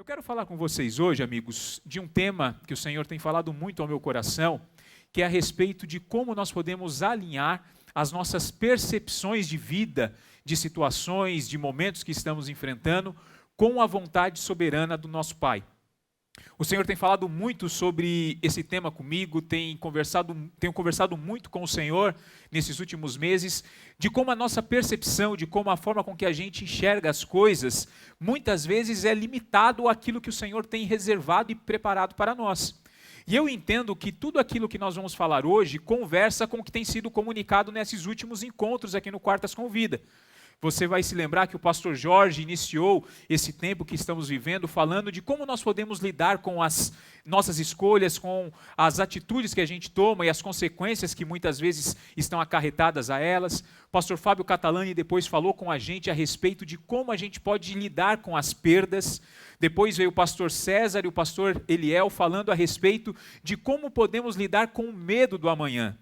Eu quero falar com vocês hoje, amigos, de um tema que o Senhor tem falado muito ao meu coração, que é a respeito de como nós podemos alinhar as nossas percepções de vida, de situações, de momentos que estamos enfrentando, com a vontade soberana do nosso Pai. O Senhor tem falado muito sobre esse tema comigo, tenho conversado muito com o Senhor nesses últimos meses, de como a nossa percepção, de como a forma com que a gente enxerga as coisas, muitas vezes é limitado àquilo que o Senhor tem reservado e preparado para nós. E eu entendo que tudo aquilo que nós vamos falar hoje conversa com o que tem sido comunicado nesses últimos encontros aqui no Quartas com Vida. Você vai se lembrar que o pastor Jorge iniciou esse tempo que estamos vivendo falando de como nós podemos lidar com as nossas escolhas, com as atitudes que a gente toma e as consequências que muitas vezes estão acarretadas a elas. O pastor Fábio Catalani depois falou com a gente a respeito de como a gente pode lidar com as perdas. Depois veio o pastor César e o pastor Eliel falando a respeito de como podemos lidar com o medo do amanhã.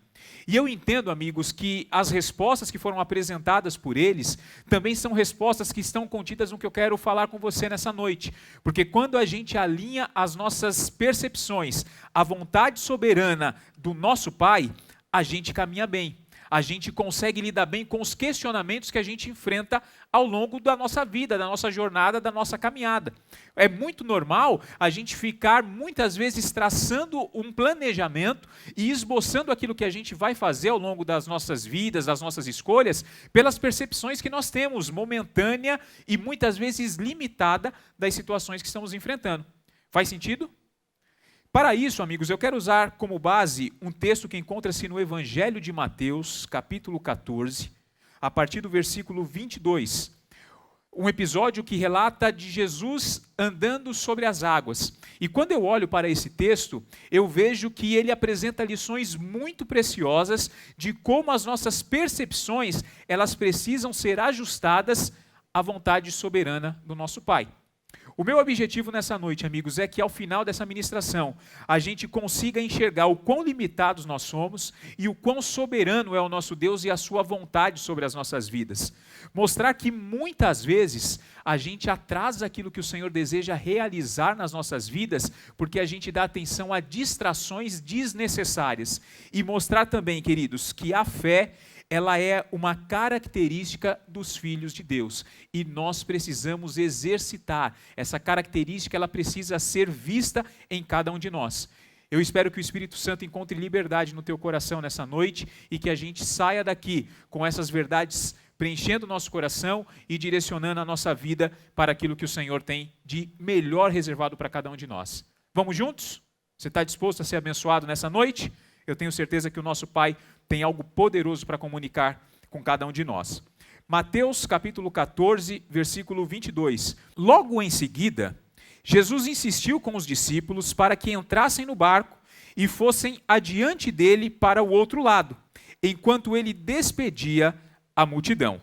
E eu entendo, amigos, que as respostas que foram apresentadas por eles também são respostas que estão contidas no que eu quero falar com você nessa noite. Porque quando a gente alinha as nossas percepções à vontade soberana do nosso Pai, a gente caminha bem. A gente consegue lidar bem com os questionamentos que a gente enfrenta ao longo da nossa vida, da nossa jornada, da nossa caminhada. É muito normal a gente ficar muitas vezes traçando um planejamento e esboçando aquilo que a gente vai fazer ao longo das nossas vidas, das nossas escolhas, pelas percepções que nós temos, momentânea e muitas vezes limitada das situações que estamos enfrentando. Faz sentido? Para isso, amigos, eu quero usar como base um texto que encontra-se no Evangelho de Mateus, capítulo 14, a partir do versículo 22. Um episódio que relata de Jesus andando sobre as águas. E quando eu olho para esse texto, eu vejo que ele apresenta lições muito preciosas de como as nossas percepções, elas precisam ser ajustadas à vontade soberana do nosso Pai. O meu objetivo nessa noite, amigos, é que ao final dessa ministração, a gente consiga enxergar o quão limitados nós somos e o quão soberano é o nosso Deus e a sua vontade sobre as nossas vidas. Mostrar que muitas vezes a gente atrasa aquilo que o Senhor deseja realizar nas nossas vidas, porque a gente dá atenção a distrações desnecessárias. E mostrar também, queridos, que a fé, ela é uma característica dos filhos de Deus e nós precisamos exercitar essa característica, ela precisa ser vista em cada um de nós. Eu espero que o Espírito Santo encontre liberdade no teu coração nessa noite e que a gente saia daqui com essas verdades preenchendo o nosso coração e direcionando a nossa vida para aquilo que o Senhor tem de melhor reservado para cada um de nós. Vamos juntos? Você está disposto a ser abençoado nessa noite? Eu tenho certeza que o nosso Pai tem algo poderoso para comunicar com cada um de nós. Mateus capítulo 14, versículo 22. Logo em seguida, Jesus insistiu com os discípulos para que entrassem no barco e fossem adiante dele para o outro lado, enquanto ele despedia a multidão.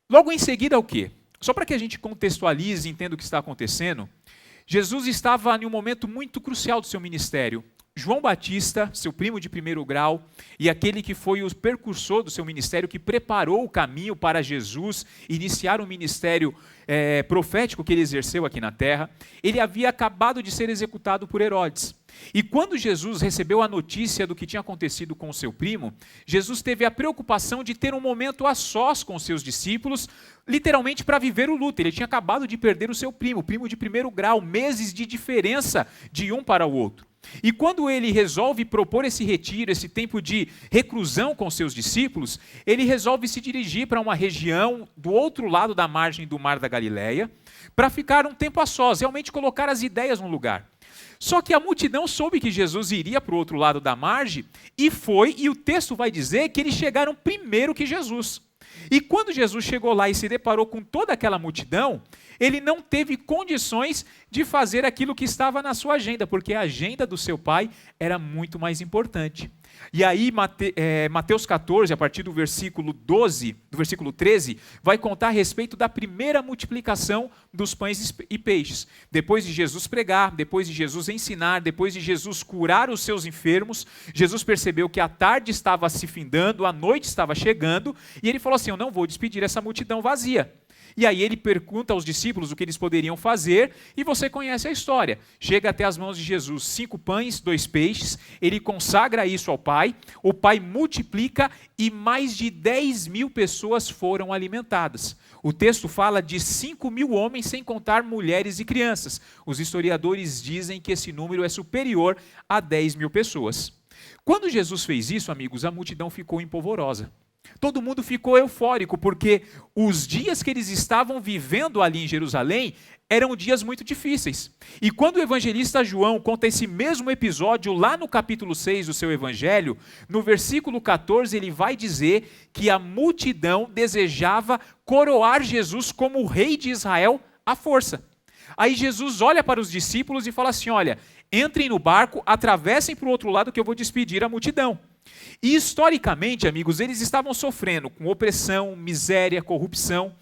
Logo em seguida o quê? Só para que a gente contextualize e entenda o que está acontecendo, Jesus estava em um momento muito crucial do seu ministério. João Batista, seu primo de primeiro grau, e aquele que foi o precursor do seu ministério, que preparou o caminho para Jesus iniciar um ministério profético que ele exerceu aqui na terra, ele havia acabado de ser executado por Herodes. E quando Jesus recebeu a notícia do que tinha acontecido com o seu primo, Jesus teve a preocupação de ter um momento a sós com os seus discípulos, literalmente para viver o luto. Ele tinha acabado de perder o seu primo de primeiro grau, meses de diferença de um para o outro. E quando ele resolve propor esse retiro, esse tempo de reclusão com seus discípulos, ele resolve se dirigir para uma região do outro lado da margem do Mar da Galileia, para ficar um tempo a sós, realmente colocar as ideias no lugar. Só que a multidão soube que Jesus iria para o outro lado da margem, e o texto vai dizer que eles chegaram primeiro que Jesus. E quando Jesus chegou lá e se deparou com toda aquela multidão, ele não teve condições de fazer aquilo que estava na sua agenda, porque a agenda do seu pai era muito mais importante. E aí Mateus 14, a partir do versículo 12, do versículo 13, vai contar a respeito da primeira multiplicação dos pães e peixes. Depois de Jesus pregar, depois de Jesus ensinar, depois de Jesus curar os seus enfermos, Jesus percebeu que a tarde estava se findando, a noite estava chegando, e ele falou assim: eu não vou despedir essa multidão vazia. E aí ele pergunta aos discípulos o que eles poderiam fazer, e você conhece a história. Chega até as mãos de Jesus 5 pães, 2 peixes, ele consagra isso ao Pai, o Pai multiplica e mais de 10.000 pessoas foram alimentadas. O texto fala de 5.000 homens, sem contar mulheres e crianças. Os historiadores dizem que esse número é superior a 10.000 pessoas. Quando Jesus fez isso, amigos, a multidão ficou empolvorosa. Todo mundo ficou eufórico, porque os dias que eles estavam vivendo ali em Jerusalém eram dias muito difíceis. E quando o evangelista João conta esse mesmo episódio lá no capítulo 6 do seu evangelho, no versículo 14 ele vai dizer que a multidão desejava coroar Jesus como o rei de Israel à força. Aí Jesus olha para os discípulos e fala assim, olha, entrem no barco, atravessem para o outro lado que eu vou despedir a multidão. E historicamente, amigos, eles estavam sofrendo com opressão, miséria, corrupção.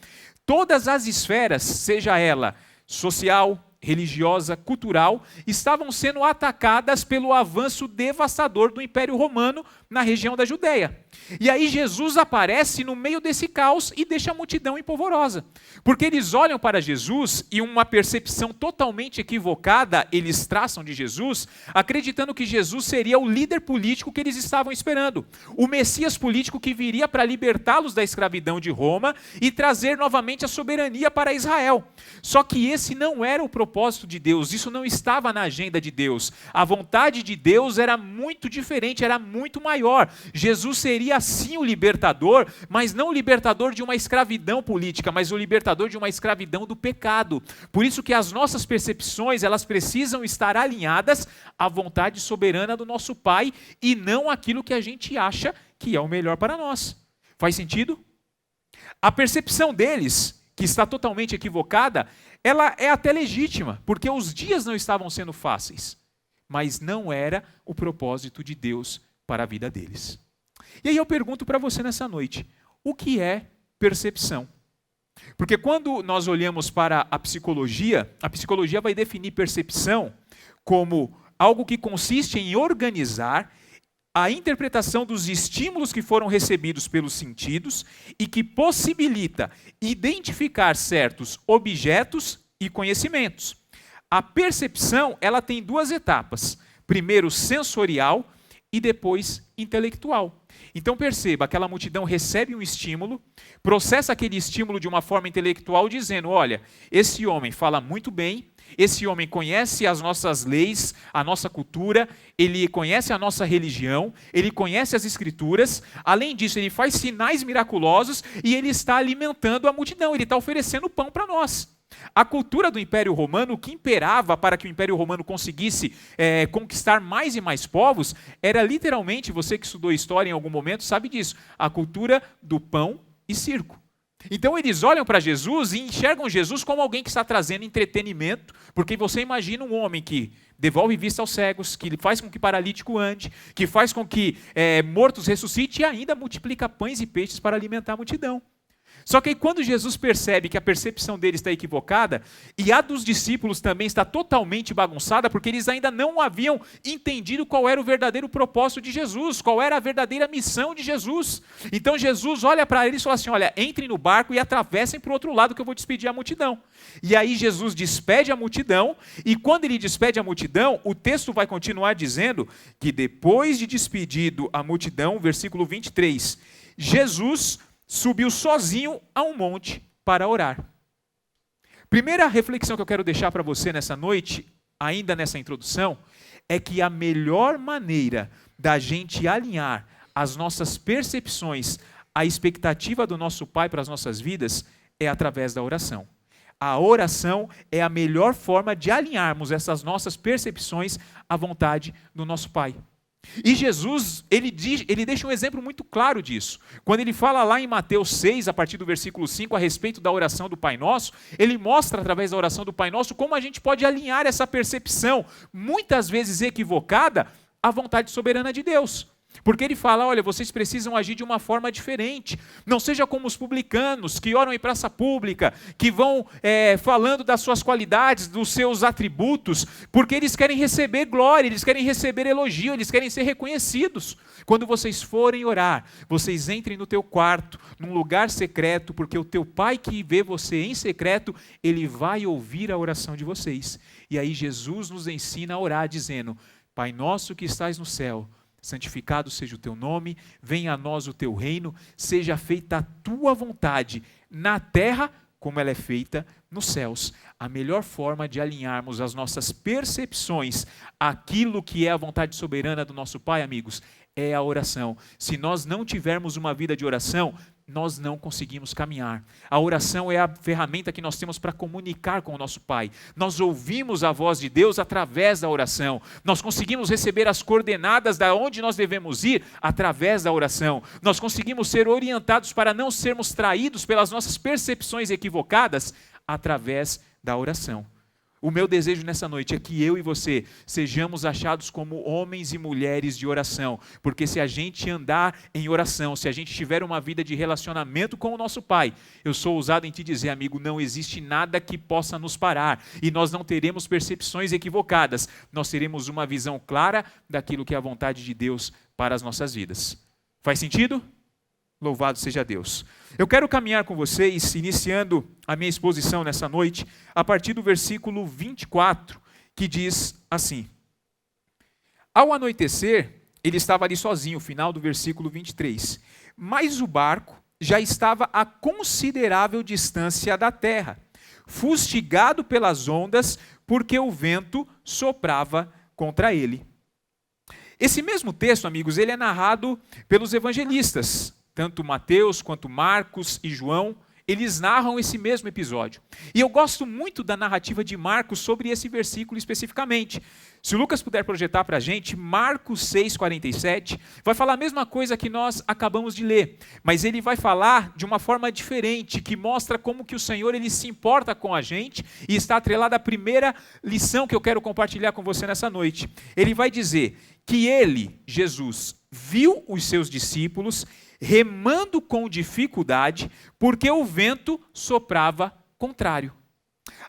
Todas as esferas, seja ela social, religiosa, cultural, estavam sendo atacadas pelo avanço devastador do Império Romano na região da Judéia. E aí Jesus aparece no meio desse caos e deixa a multidão empolvorosa. Porque eles olham para Jesus e uma percepção totalmente equivocada eles traçam de Jesus, acreditando que Jesus seria o líder político que eles estavam esperando. O Messias político que viria para libertá-los da escravidão de Roma e trazer novamente a soberania para Israel. Só que esse não era o propósito de Deus, isso não estava na agenda de Deus. A vontade de Deus era muito diferente, era muito maior. Jesus seria sim o libertador, mas não o libertador de uma escravidão política, mas o libertador de uma escravidão do pecado. Por isso que as nossas percepções, elas precisam estar alinhadas à vontade soberana do nosso Pai e não aquilo que a gente acha que é o melhor para nós. Faz sentido? A percepção deles, que está totalmente equivocada, ela é até legítima, porque os dias não estavam sendo fáceis, mas não era o propósito de Deus para a vida deles. E aí eu pergunto para você nessa noite, o que é percepção? Porque quando nós olhamos para a psicologia vai definir percepção como algo que consiste em organizar a interpretação dos estímulos que foram recebidos pelos sentidos e que possibilita identificar certos objetos e conhecimentos. A percepção, ela tem 2 etapas. Primeiro sensorial e depois intelectual. Então perceba, aquela multidão recebe um estímulo, processa aquele estímulo de uma forma intelectual dizendo, olha, esse homem fala muito bem, esse homem conhece as nossas leis, a nossa cultura, ele conhece a nossa religião, ele conhece as escrituras, além disso ele faz sinais miraculosos e ele está alimentando a multidão, ele está oferecendo pão para nós. A cultura do Império Romano, o que imperava para que o Império Romano conseguisse conquistar mais e mais povos, era literalmente, você que estudou história em algum momento sabe disso, a cultura do pão e circo. Então eles olham para Jesus e enxergam Jesus como alguém que está trazendo entretenimento, porque você imagina um homem que devolve vista aos cegos, que faz com que paralítico ande, que faz com que mortos ressuscite e ainda multiplica pães e peixes para alimentar a multidão. Só que aí, quando Jesus percebe que a percepção dele está equivocada, e a dos discípulos também está totalmente bagunçada, porque eles ainda não haviam entendido qual era o verdadeiro propósito de Jesus, qual era a verdadeira missão de Jesus. Então Jesus olha para eles e fala assim, olha, entrem no barco e atravessem para o outro lado que eu vou despedir a multidão. E aí Jesus despede a multidão, e quando ele despede a multidão, o texto vai continuar dizendo que depois de despedido a multidão, versículo 23, Jesus subiu sozinho a um monte para orar. Primeira reflexão que eu quero deixar para você nessa noite, ainda nessa introdução, é que a melhor maneira da gente alinhar as nossas percepções à expectativa do nosso Pai para as nossas vidas é através da oração. A oração é a melhor forma de alinharmos essas nossas percepções à vontade do nosso Pai. E Jesus, ele deixa um exemplo muito claro disso. Quando ele fala lá em Mateus 6, a partir do versículo 5, a respeito da oração do Pai Nosso, ele mostra através da oração do Pai Nosso como a gente pode alinhar essa percepção, muitas vezes equivocada, à vontade soberana de Deus. Porque ele fala, olha, vocês precisam agir de uma forma diferente. Não seja como os publicanos, que oram em praça pública, que vão falando das suas qualidades, dos seus atributos, porque eles querem receber glória, eles querem receber elogio, eles querem ser reconhecidos. Quando vocês forem orar, vocês entrem no teu quarto, num lugar secreto, porque o teu pai que vê você em secreto, ele vai ouvir a oração de vocês. E aí Jesus nos ensina a orar dizendo, Pai nosso que estás no céu, santificado seja o teu nome, venha a nós o teu reino, seja feita a tua vontade, na terra como ela é feita nos céus. A melhor forma de alinharmos as nossas percepções àquilo que é a vontade soberana do nosso Pai, amigos, é a oração. Se nós não tivermos uma vida de oração, nós não conseguimos caminhar. A oração é a ferramenta que nós temos para comunicar com o nosso Pai. Nós ouvimos a voz de Deus através da oração. Nós conseguimos receber as coordenadas de onde nós devemos ir através da oração. Nós conseguimos ser orientados para não sermos traídos pelas nossas percepções equivocadas através da oração. O meu desejo nessa noite é que eu e você sejamos achados como homens e mulheres de oração, porque se a gente andar em oração, se a gente tiver uma vida de relacionamento com o nosso Pai, eu sou ousado em te dizer, amigo, não existe nada que possa nos parar, e nós não teremos percepções equivocadas, nós teremos uma visão clara daquilo que é a vontade de Deus para as nossas vidas. Faz sentido? Louvado seja Deus. Eu quero caminhar com vocês, iniciando a minha exposição nessa noite, a partir do versículo 24, que diz assim: Ao anoitecer, ele estava ali sozinho, final do versículo 23, mas o barco já estava a considerável distância da terra, fustigado pelas ondas, porque o vento soprava contra ele. Esse mesmo texto, amigos, ele é narrado pelos evangelistas. Tanto Mateus quanto Marcos e João, eles narram esse mesmo episódio. E eu gosto muito da narrativa de Marcos sobre esse versículo especificamente. Se o Lucas puder projetar para a gente, Marcos 6,47, vai falar a mesma coisa que nós acabamos de ler, mas ele vai falar de uma forma diferente, que mostra como que o Senhor ele se importa com a gente, e está atrelada à primeira lição que eu quero compartilhar com você nessa noite. Ele vai dizer que ele, Jesus, viu os seus discípulos remando com dificuldade, porque o vento soprava contrário.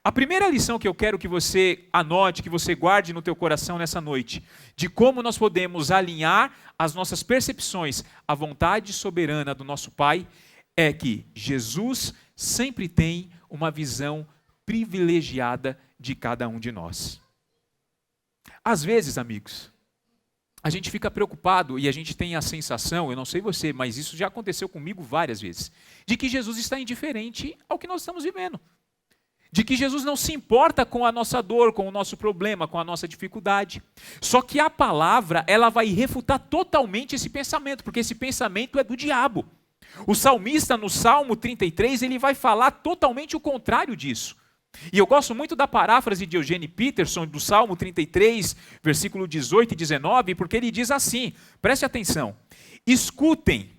A primeira lição que eu quero que você anote, que você guarde no teu coração nessa noite, de como nós podemos alinhar as nossas percepções à vontade soberana do nosso Pai, é que Jesus sempre tem uma visão privilegiada de cada um de nós. Às vezes, amigos, a gente fica preocupado e a gente tem a sensação, eu não sei você, mas isso já aconteceu comigo várias vezes, de que Jesus está indiferente ao que nós estamos vivendo. De que Jesus não se importa com a nossa dor, com o nosso problema, com a nossa dificuldade. Só que a palavra, ela vai refutar totalmente esse pensamento, porque esse pensamento é do diabo. O salmista, no Salmo 33, ele vai falar totalmente o contrário disso. E eu gosto muito da paráfrase de Eugene Peterson, do Salmo 33, versículo 18 e 19, porque ele diz assim, preste atenção, escutem,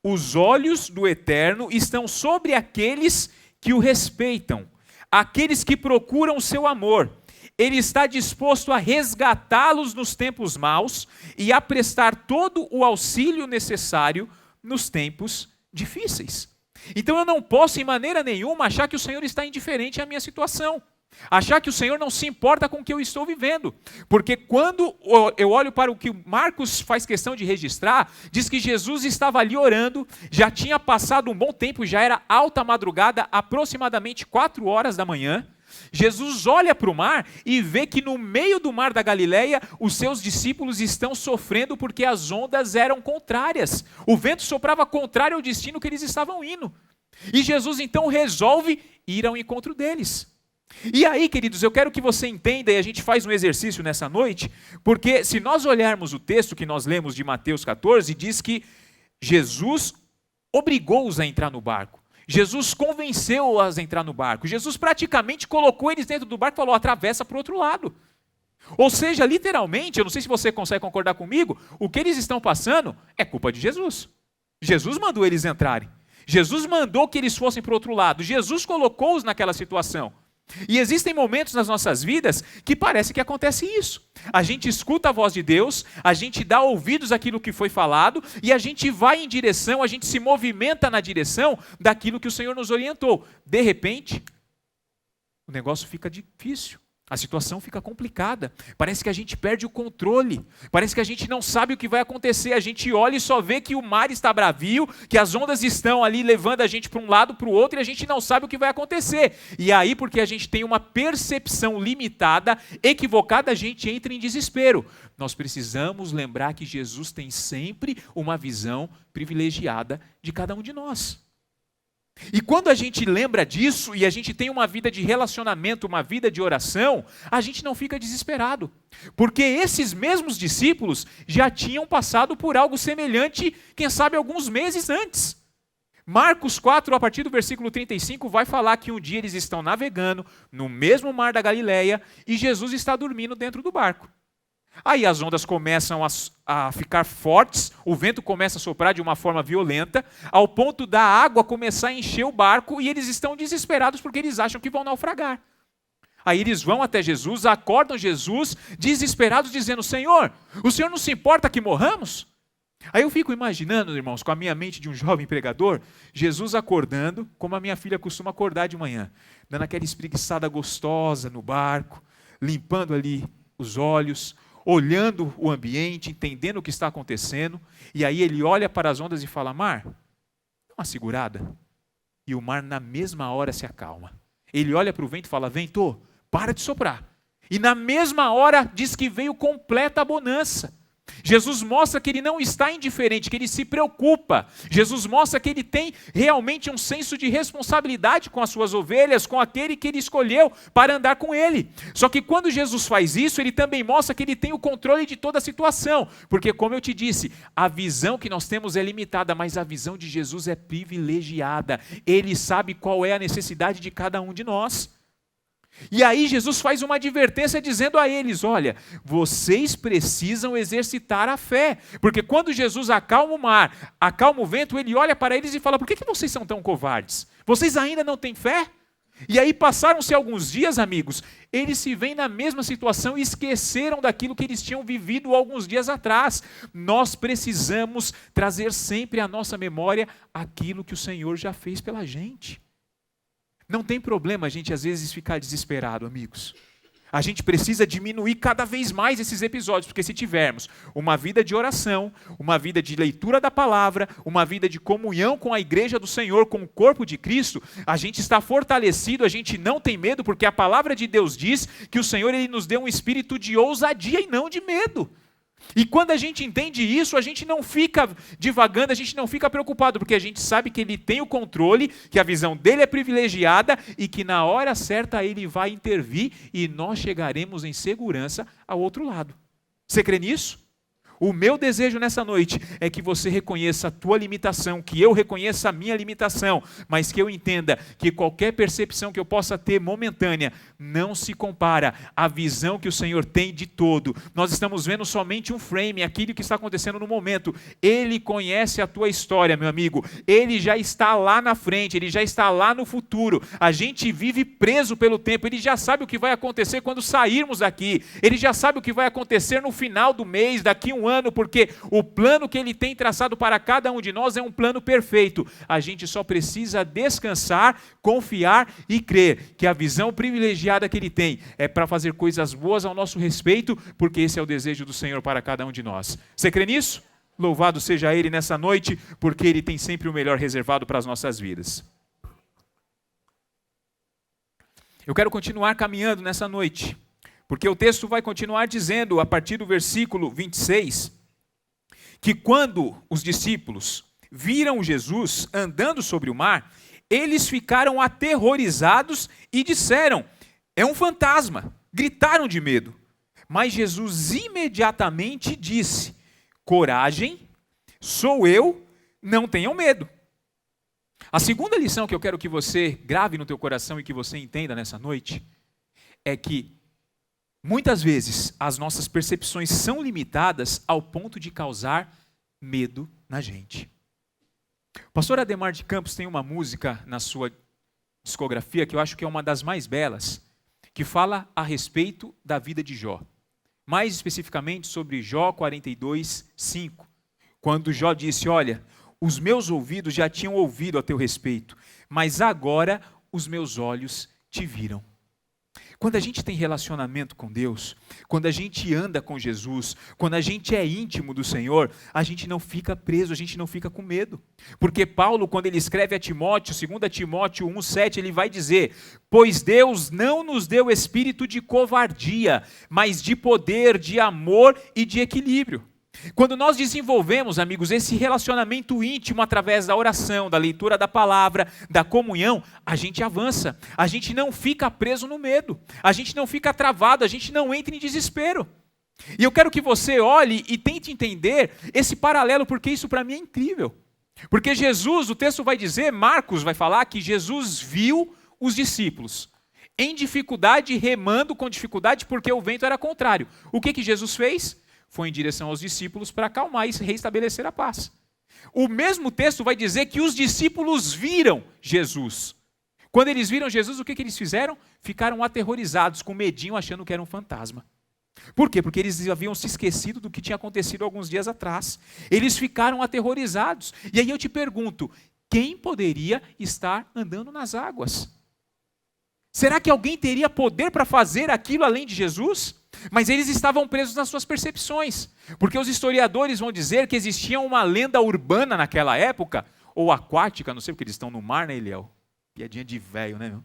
os olhos do Eterno estão sobre aqueles que o respeitam, aqueles que procuram o seu amor. Ele está disposto a resgatá-los nos tempos maus e a prestar todo o auxílio necessário nos tempos difíceis. Então eu não posso, em maneira nenhuma, achar que o Senhor está indiferente à minha situação. Achar que o Senhor não se importa com o que eu estou vivendo. Porque quando eu olho para o que Marcos faz questão de registrar, diz que Jesus estava ali orando, já tinha passado um bom tempo, já era alta madrugada, aproximadamente 4 horas da manhã. Jesus olha para o mar e vê que no meio do mar da Galileia, os seus discípulos estão sofrendo porque as ondas eram contrárias. O vento soprava contrário ao destino que eles estavam indo. E Jesus então resolve ir ao encontro deles. E aí, queridos, eu quero que você entenda, e a gente faz um exercício nessa noite, porque se nós olharmos o texto que nós lemos de Mateus 14, diz que Jesus obrigou-os a entrar no barco. Jesus convenceu-os a entrar no barco. Jesus praticamente colocou eles dentro do barco e falou, atravessa para o outro lado. Ou seja, literalmente, eu não sei se você consegue concordar comigo, o que eles estão passando é culpa de Jesus. Jesus mandou eles entrarem. Jesus mandou que eles fossem para o outro lado. Jesus colocou-os naquela situação. E existem momentos nas nossas vidas que parece que acontece isso. A gente escuta a voz de Deus, a gente dá ouvidos àquilo que foi falado e a gente vai em direção, a gente se movimenta na direção daquilo que o Senhor nos orientou. De repente, o negócio fica difícil. A situação fica complicada, parece que a gente perde o controle, parece que a gente não sabe o que vai acontecer, a gente olha e só vê que o mar está bravio, que as ondas estão ali levando a gente para um lado, para o outro, e a gente não sabe o que vai acontecer. E aí, porque a gente tem uma percepção limitada, equivocada, a gente entra em desespero. Nós precisamos lembrar que Jesus tem sempre uma visão privilegiada de cada um de nós. E quando a gente lembra disso e a gente tem uma vida de relacionamento, uma vida de oração, a gente não fica desesperado. Porque esses mesmos discípulos já tinham passado por algo semelhante, quem sabe alguns meses antes. Marcos 4, a partir do versículo 35, vai falar que um dia eles estão navegando no mesmo mar da Galileia e Jesus está dormindo dentro do barco. Aí as ondas começam a ficar fortes, o vento começa a soprar de uma forma violenta, ao ponto da água começar a encher o barco e eles estão desesperados porque eles acham que vão naufragar. Aí eles vão até Jesus, acordam Jesus, desesperados, dizendo: Senhor, o Senhor não se importa que morramos? Aí eu fico imaginando, irmãos, com a minha mente de um jovem pregador, Jesus acordando, como a minha filha costuma acordar de manhã, dando aquela espreguiçada gostosa no barco, limpando ali os olhos, olhando o ambiente, entendendo o que está acontecendo, e aí ele olha para as ondas e fala: mar, dá uma segurada. E o mar na mesma hora se acalma. Ele olha para o vento e fala: vento, para de soprar. E na mesma hora diz que veio completa bonança. Jesus mostra que ele não está indiferente, que ele se preocupa. Jesus mostra que ele tem realmente um senso de responsabilidade com as suas ovelhas, com aquele que ele escolheu para andar com ele. Só que quando Jesus faz isso, ele também mostra que ele tem o controle de toda a situação. Porque, como eu te disse, a visão que nós temos é limitada, mas a visão de Jesus é privilegiada. Ele sabe qual é a necessidade de cada um de nós. E aí Jesus faz uma advertência dizendo a eles: olha, vocês precisam exercitar a fé, porque quando Jesus acalma o mar, acalma o vento, ele olha para eles e fala: por que vocês são tão covardes? Vocês ainda não têm fé? E aí passaram-se alguns dias, amigos, eles se veem na mesma situação e esqueceram daquilo que eles tinham vivido alguns dias atrás. Nós precisamos trazer sempre à nossa memória aquilo que o Senhor já fez pela gente. Não tem problema a gente às vezes ficar desesperado, amigos. A gente precisa diminuir cada vez mais esses episódios, porque se tivermos uma vida de oração, uma vida de leitura da palavra, uma vida de comunhão com a igreja do Senhor, com o corpo de Cristo, a gente está fortalecido, a gente não tem medo, porque a palavra de Deus diz que o Senhor ele nos deu um espírito de ousadia e não de medo. E quando a gente entende isso, a gente não fica divagando, a gente não fica preocupado, porque a gente sabe que ele tem o controle, que a visão dele é privilegiada e que na hora certa ele vai intervir e nós chegaremos em segurança ao outro lado. Você crê nisso? O meu desejo nessa noite é que você reconheça a tua limitação, que eu reconheça a minha limitação, mas que eu entenda que qualquer percepção que eu possa ter momentânea não se compara à visão que o Senhor tem de todo. Nós estamos vendo somente um frame, aquilo que está acontecendo no momento. Ele conhece a tua história, meu amigo. Ele já está lá na frente, ele já está lá no futuro. A gente vive preso pelo tempo, ele já sabe o que vai acontecer quando sairmos daqui. Ele já sabe o que vai acontecer no final do mês, daqui um ano, porque o plano que ele tem traçado para cada um de nós é um plano perfeito. A gente só precisa descansar, confiar e crer que a visão privilegiada que ele tem é para fazer coisas boas ao nosso respeito, porque esse é o desejo do Senhor para cada um de nós. Você crê nisso? Louvado seja ele nessa noite, porque ele tem sempre o melhor reservado para as nossas vidas. Eu quero continuar caminhando nessa noite, porque o texto vai continuar dizendo, a partir do versículo 26, que quando os discípulos viram Jesus andando sobre o mar, eles ficaram aterrorizados e disseram: é um fantasma. Gritaram de medo. Mas Jesus imediatamente disse: coragem, sou eu, não tenham medo. A segunda lição que eu quero que você grave no teu coração e que você entenda nessa noite é que muitas vezes as nossas percepções são limitadas ao ponto de causar medo na gente. O pastor Ademar de Campos tem uma música na sua discografia que eu acho que é uma das mais belas, que fala a respeito da vida de Jó. Mais especificamente sobre Jó 42, 5. Quando Jó disse, olha, os meus ouvidos já tinham ouvido a teu respeito, mas agora os meus olhos te viram. Quando a gente tem relacionamento com Deus, quando a gente anda com Jesus, quando a gente é íntimo do Senhor, a gente não fica preso, a gente não fica com medo. Porque Paulo, quando ele escreve a Timóteo, 2 Timóteo 1,7, ele vai dizer, pois Deus não nos deu espírito de covardia, mas de poder, de amor e de equilíbrio. Quando nós desenvolvemos, amigos, esse relacionamento íntimo através da oração, da leitura da palavra, da comunhão, a gente avança, a gente não fica preso no medo, a gente não fica travado, a gente não entra em desespero. E eu quero que você olhe e tente entender esse paralelo, porque isso para mim é incrível. Porque Jesus, o texto vai dizer, Marcos vai falar que Jesus viu os discípulos em dificuldade, remando com dificuldade, porque o vento era contrário. O que Jesus fez? Foi em direção aos discípulos para acalmar e restabelecer a paz. O mesmo texto vai dizer que os discípulos viram Jesus. Quando eles viram Jesus, o que eles fizeram? Ficaram aterrorizados, com medinho, achando que era um fantasma. Por quê? Porque eles haviam se esquecido do que tinha acontecido alguns dias atrás. Eles ficaram aterrorizados. E aí eu te pergunto, quem poderia estar andando nas águas? Será que alguém teria poder para fazer aquilo além de Jesus? Mas eles estavam presos nas suas percepções, porque os historiadores vão dizer que existia uma lenda urbana naquela época, ou aquática, não sei porque eles estão no mar, né, Eliel? Piadinha de velho, né, meu?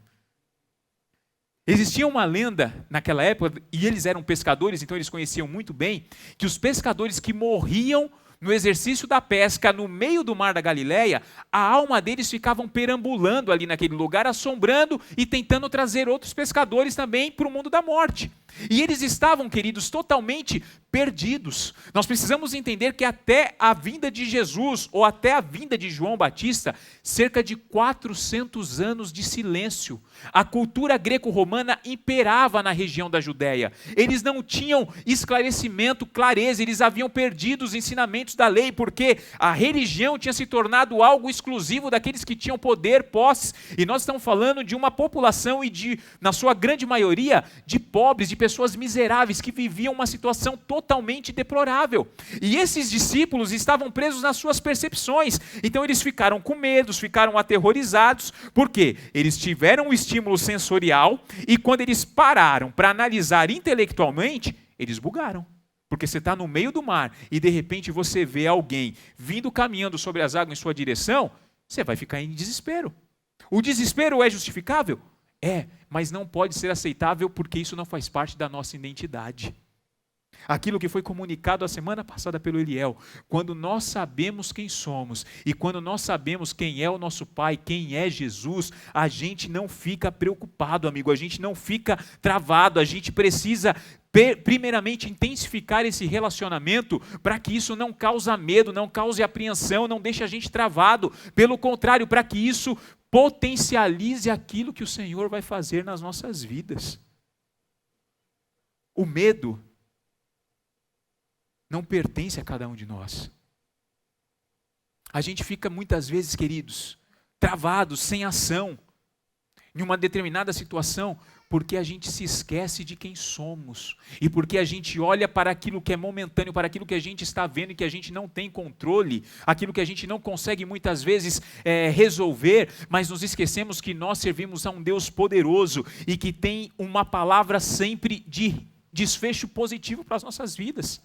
Existia uma lenda naquela época, e eles eram pescadores, então eles conheciam muito bem, que os pescadores que morriam no exercício da pesca no meio do mar da Galileia, a alma deles ficavam perambulando ali naquele lugar, assombrando e tentando trazer outros pescadores também para o mundo da morte. E eles estavam, queridos, totalmente perdidos. Nós precisamos entender que até a vinda de Jesus, ou até a vinda de João Batista, cerca de 400 anos de silêncio. A cultura greco-romana imperava na região da Judéia. Eles não tinham esclarecimento, clareza, eles haviam perdido os ensinamentos da lei, porque a religião tinha se tornado algo exclusivo daqueles que tinham poder, posses. E nós estamos falando de uma população e na sua grande maioria, de pobres, de pessoas miseráveis que viviam uma situação totalmente deplorável. E esses discípulos estavam presos nas suas percepções. Então eles ficaram com medo, ficaram aterrorizados. Por quê? Eles tiveram um estímulo sensorial e quando eles pararam para analisar intelectualmente, eles bugaram. Porque você está no meio do mar e de repente você vê alguém vindo caminhando sobre as águas em sua direção, você vai ficar em desespero. O desespero é justificável? É, mas não pode ser aceitável porque isso não faz parte da nossa identidade. Aquilo que foi comunicado a semana passada pelo Eliel, quando nós sabemos quem somos e quando nós sabemos quem é o nosso Pai, quem é Jesus, a gente não fica preocupado, amigo, a gente não fica travado, a gente precisa primeiramente intensificar esse relacionamento para que isso não cause medo, não cause apreensão, não deixe a gente travado, pelo contrário, para que isso potencialize aquilo que o Senhor vai fazer nas nossas vidas. O medo não pertence a cada um de nós. A gente fica muitas vezes, queridos, travados, sem ação, em uma determinada situação, porque a gente se esquece de quem somos e porque a gente olha para aquilo que é momentâneo, para aquilo que a gente está vendo e que a gente não tem controle, aquilo que a gente não consegue muitas vezes resolver, mas nos esquecemos que nós servimos a um Deus poderoso e que tem uma palavra sempre de desfecho positivo para as nossas vidas.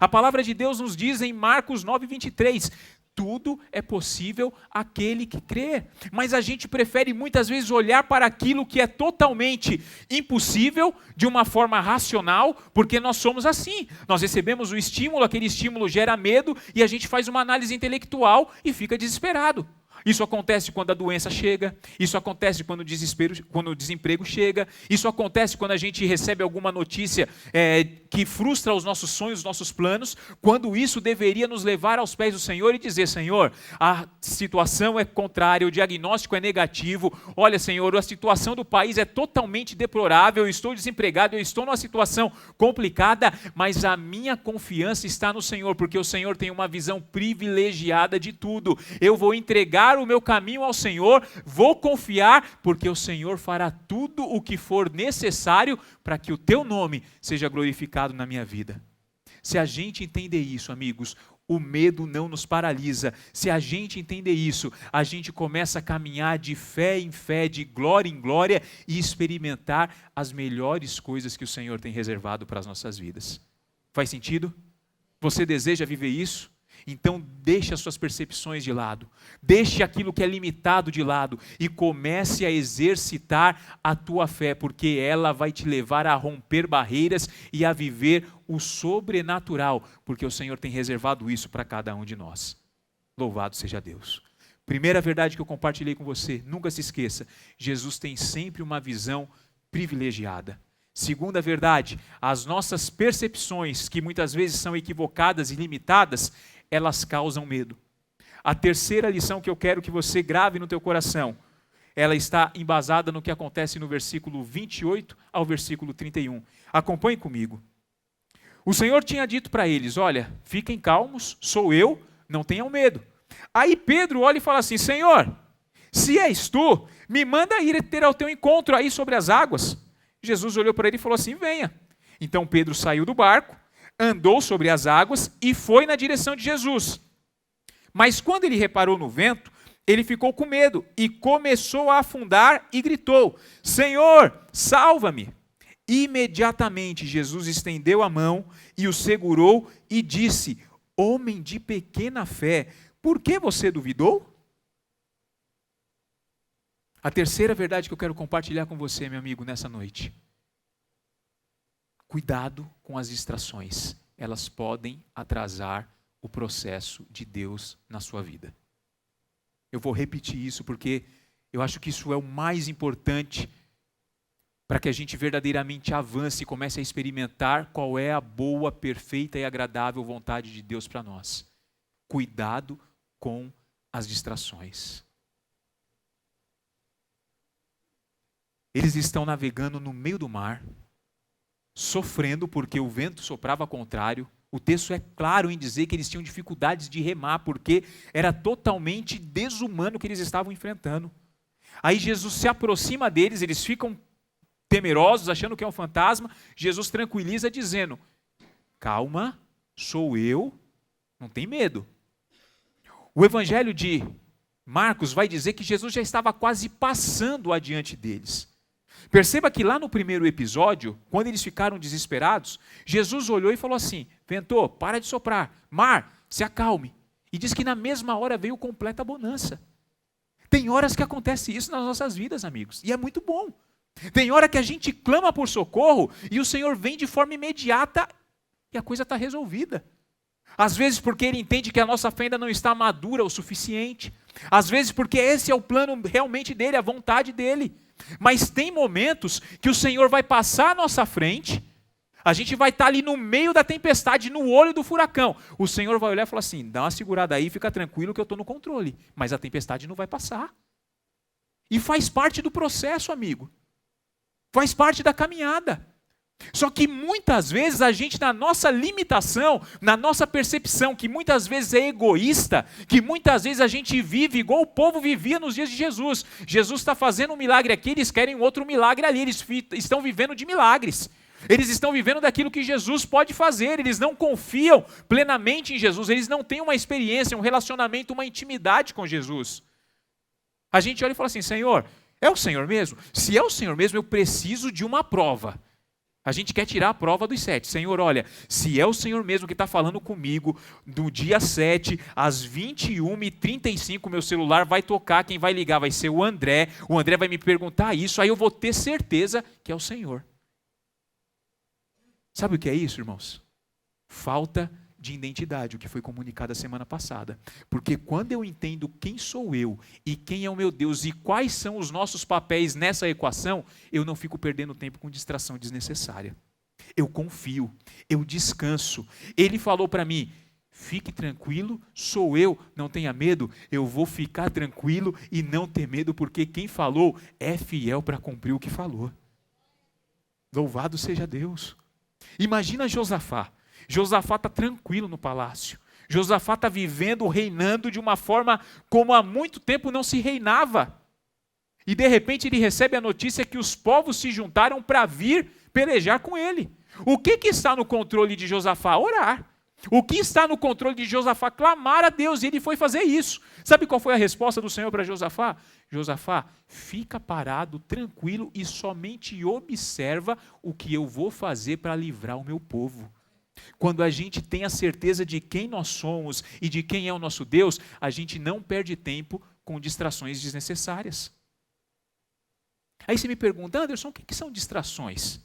A palavra de Deus nos diz em Marcos 9:23, tudo é possível àquele que crê. Mas a gente prefere muitas vezes olhar para aquilo que é totalmente impossível de uma forma racional, porque nós somos assim. Nós recebemos o estímulo, aquele estímulo gera medo e a gente faz uma análise intelectual e fica desesperado. Isso acontece quando a doença chega, isso acontece quando o desemprego chega, isso acontece quando a gente recebe alguma notícia que frustra os nossos sonhos, os nossos planos, quando isso deveria nos levar aos pés do Senhor e dizer: Senhor, a situação é contrária, o diagnóstico é negativo, olha, Senhor, a situação do país é totalmente deplorável, eu estou desempregado, eu estou numa situação complicada, mas a minha confiança está no Senhor, porque o Senhor tem uma visão privilegiada de tudo. Eu vou entregar o meu caminho ao Senhor, vou confiar, porque o Senhor fará tudo o que for necessário para que o teu nome seja glorificado na minha vida. Se a gente entender isso, amigos, o medo não nos paralisa. Se a gente entender isso, a gente começa a caminhar de fé em fé, de glória em glória e experimentar as melhores coisas que o Senhor tem reservado para as nossas vidas. Faz sentido? Você deseja viver isso? Então deixe as suas percepções de lado, deixe aquilo que é limitado de lado e comece a exercitar a tua fé, porque ela vai te levar a romper barreiras e a viver o sobrenatural, porque o Senhor tem reservado isso para cada um de nós. Louvado seja Deus. Primeira verdade que eu compartilhei com você, nunca se esqueça, Jesus tem sempre uma visão privilegiada. Segunda verdade, as nossas percepções, que muitas vezes são equivocadas e limitadas, elas causam medo. A terceira lição que eu quero que você grave no teu coração, ela está embasada no que acontece no versículo 28 ao versículo 31. Acompanhe comigo. O Senhor tinha dito para eles: olha, fiquem calmos, sou eu, não tenham medo. Aí Pedro olha e fala assim: Senhor, se és tu, me manda ir ter ao teu encontro aí sobre as águas. Jesus olhou para ele e falou assim: venha. Então Pedro saiu do barco, andou sobre as águas e foi na direção de Jesus. Mas quando ele reparou no vento, ele ficou com medo e começou a afundar e gritou: Senhor, salva-me! Imediatamente Jesus estendeu a mão e o segurou e disse: homem de pequena fé, por que você duvidou? A terceira verdade que eu quero compartilhar com você, meu amigo, nessa noite. Cuidado com as distrações. Elas podem atrasar o processo de Deus na sua vida. Eu vou repetir isso porque eu acho que isso é o mais importante para que a gente verdadeiramente avance e comece a experimentar qual é a boa, perfeita e agradável vontade de Deus para nós. Cuidado com as distrações. Eles estão navegando no meio do mar, sofrendo porque o vento soprava contrário. O texto é claro em dizer que eles tinham dificuldades de remar, porque era totalmente desumano o que eles estavam enfrentando. Aí Jesus se aproxima deles, eles ficam temerosos, achando que é um fantasma. Jesus tranquiliza dizendo: calma, sou eu, não tem medo. O evangelho de Marcos vai dizer que Jesus já estava quase passando adiante deles. Perceba que lá no primeiro episódio, quando eles ficaram desesperados, Jesus olhou e falou assim: vento, para de soprar, mar, se acalme. E diz que na mesma hora veio completa bonança. Tem horas que acontece isso nas nossas vidas, amigos, e é muito bom. Tem hora que a gente clama por socorro e o Senhor vem de forma imediata e a coisa está resolvida. Às vezes porque Ele entende que a nossa fé ainda não está madura o suficiente. Às vezes porque esse é o plano realmente dEle, a vontade dEle. Mas tem momentos que o Senhor vai passar à nossa frente, a gente vai estar ali no meio da tempestade, no olho do furacão. O Senhor vai olhar e falar assim: dá uma segurada aí, fica tranquilo que eu estou no controle. Mas a tempestade não vai passar. E faz parte do processo, amigo. Faz parte da caminhada. Só que muitas vezes a gente, na nossa limitação, na nossa percepção, que muitas vezes é egoísta, que muitas vezes a gente vive igual o povo vivia nos dias de Jesus. Jesus está fazendo um milagre aqui, eles querem outro milagre ali, eles estão vivendo de milagres. Eles estão vivendo daquilo que Jesus pode fazer, eles não confiam plenamente em Jesus, eles não têm uma experiência, um relacionamento, uma intimidade com Jesus. A gente olha e fala assim: Senhor, é o Senhor mesmo? Se é o Senhor mesmo, eu preciso de uma prova. A gente quer tirar a prova dos 7. Senhor, olha, se é o Senhor mesmo que está falando comigo, no dia 7, às 21h35, meu celular vai tocar, quem vai ligar vai ser o André vai me perguntar isso, aí eu vou ter certeza que é o Senhor. Sabe o que é isso, irmãos? Falta de identidade, o que foi comunicado a semana passada. Porque quando eu entendo quem sou eu e quem é o meu Deus e quais são os nossos papéis nessa equação, eu não fico perdendo tempo com distração desnecessária. eu confio, eu descanso. Ele falou para mim, fique tranquilo, sou eu, não tenha medo, eu vou ficar tranquilo e não ter medo, porque quem falou é fiel para cumprir o que falou. Louvado seja Deus. Imagina Josafá. Josafá está tranquilo no palácio. Josafá está vivendo, reinando de uma forma como há muito tempo não se reinava. E de repente ele recebe a notícia que os povos se juntaram para vir pelejar com ele. O que está no controle de Josafá? Orar. O que está no controle de Josafá? Clamar a Deus. E ele foi fazer isso. Sabe qual foi a resposta do Senhor para Josafá? Josafá, fica parado, tranquilo e somente observa o que eu vou fazer para livrar o meu povo. Quando a gente tem a certeza de quem nós somos e de quem é o nosso Deus, a gente não perde tempo com distrações desnecessárias. Aí você me pergunta, Anderson, o que são distrações?